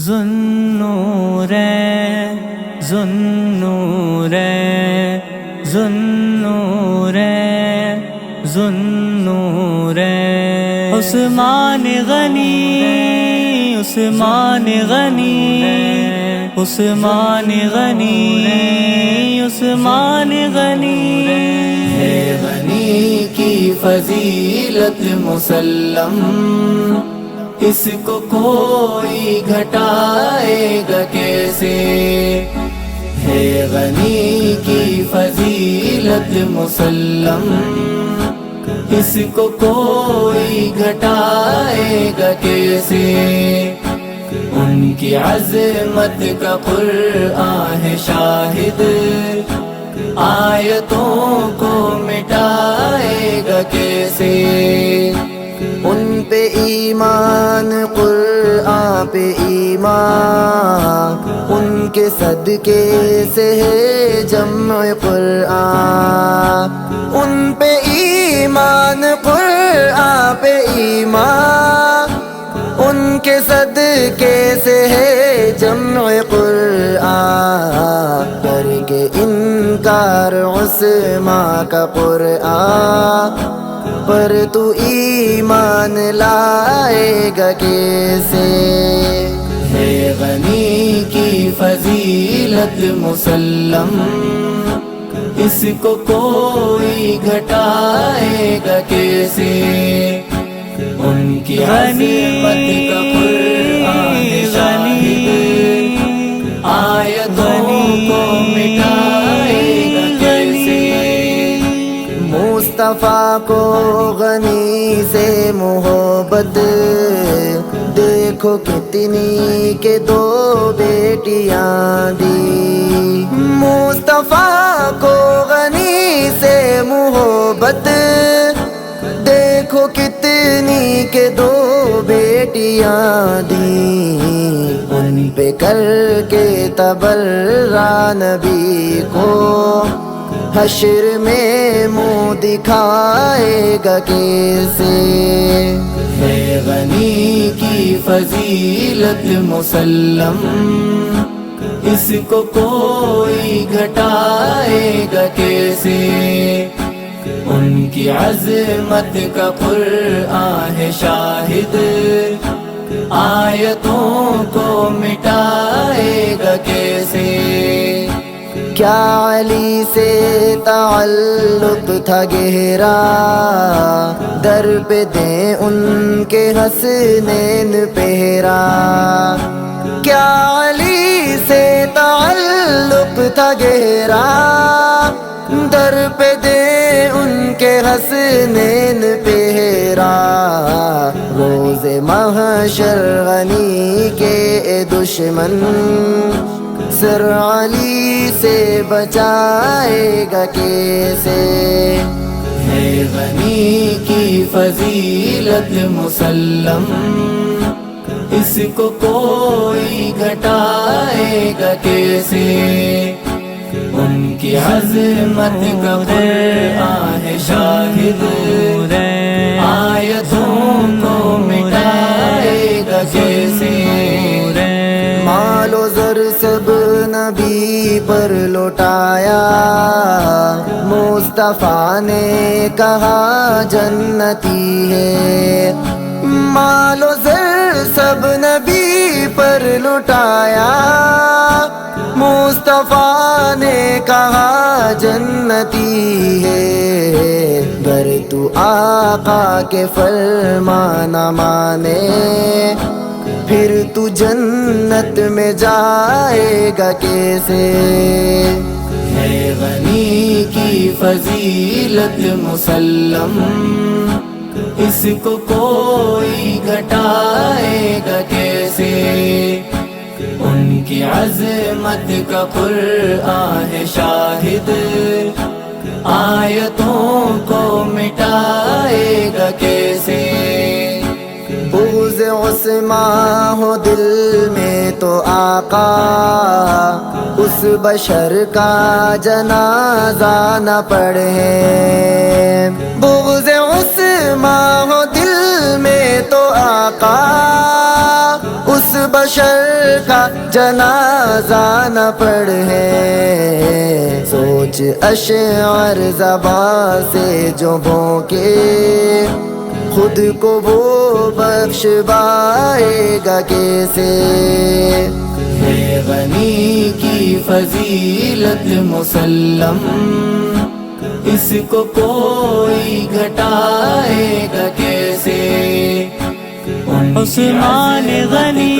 ذوالنورین ذوالنورین ذوالنورین ذوالنورین عثمان غنی عثمان غنی عثمان غنی عثمان غنی ہے غنی کی فضیلت مسلم، اس کو کوئی گھٹائے گا کیسے؟ ہے غنی کی فضیلت مسلم، اس کو کوئی گھٹائے گا کیسے؟ ان کی عظمت کا قرآن ہے شاہد، آیتوں کو مٹائے گا کیسے؟ ان پہ ایمان قرآن پہ ایمان، ان کے صدقے سے ہے جمع قرآن، ان پہ ایمان قرآن پہ ایمان، ان کے صدقے سے ہے جمع قرآن، کر کے انکار عثمان کا قرآن پر تو ایمان لائے گا کیسے؟ ہے غنی کی فضیلت مسلم، اس کو کوئی گھٹائے گا کیسے؟ ان کی عظمت کا قرآن ہے شاہد، آیتوں کو مٹائے گا کیسے؟ مصطفیٰ کو غنی سے محبت، دیکھو کتنی کہ دو بیٹیاں دی، مصطفیٰ کو غنی سے محبت، دیکھو کتنی کہ دو بیٹیاں دی، ان پہ کر کے تبرہ نبی کو حشر میں منہ دکھائے گا کیسے؟ ہے غنی کی فضیلت مسلم، اس کو کوئی گھٹائے گا کیسے؟ ان کی عظمت کا قرآن ہے شاہد، آیتوں کو مٹائے گا کیسے؟ کیا علی سے تعلق تھا گہرا، در پہ دیں ان کے حسنین پہرا، کیا علی سے تعلق تھا گہرا، در پہ دیں ان کے حسنین پہرا، روز محشر غنی کے دشمن سر علی سے بچائے گا کیسے؟ ہے غنی کی فضیلت مسلم، اس کو کوئی گھٹائے گا کیسے؟ ان کی عظمت کا قرآن ہے شاہد، آیتوں کو مٹائے گا کیسے؟ مال و زر سب نبی پر لوٹایا، مصطفیٰ نے کہا جنتی ہے، مال و زر سب نبی پر لوٹایا، مصطفیٰ نے کہا جنتی ہے، گر تو آقا کے فرمان نہ مانے، پھر تو جنت میں جائے گا کیسے؟ ہے غنی کی فضیلت مسلم، اس کو کوئی گھٹائے گا کیسے؟ ان کی عظمت کا قرآن ہے شاہد، آیتوں کو مٹائے گا کیسے؟ بغض عثمان ہو دل میں تو آقا، اس بشر کا جنازہ نہ پڑھے، بغض عثمان ہو دل میں تو آقا، اس بشر کا جنازہ نہ پڑھے، سوچ اشعار زباں سے جو بھونکے، خود کو وہ بخشوائے گا کیسے؟ ہے غنی کی فضیلت مسلم، اس کو کوئی گھٹائے گا کیسے؟ عثمان غنی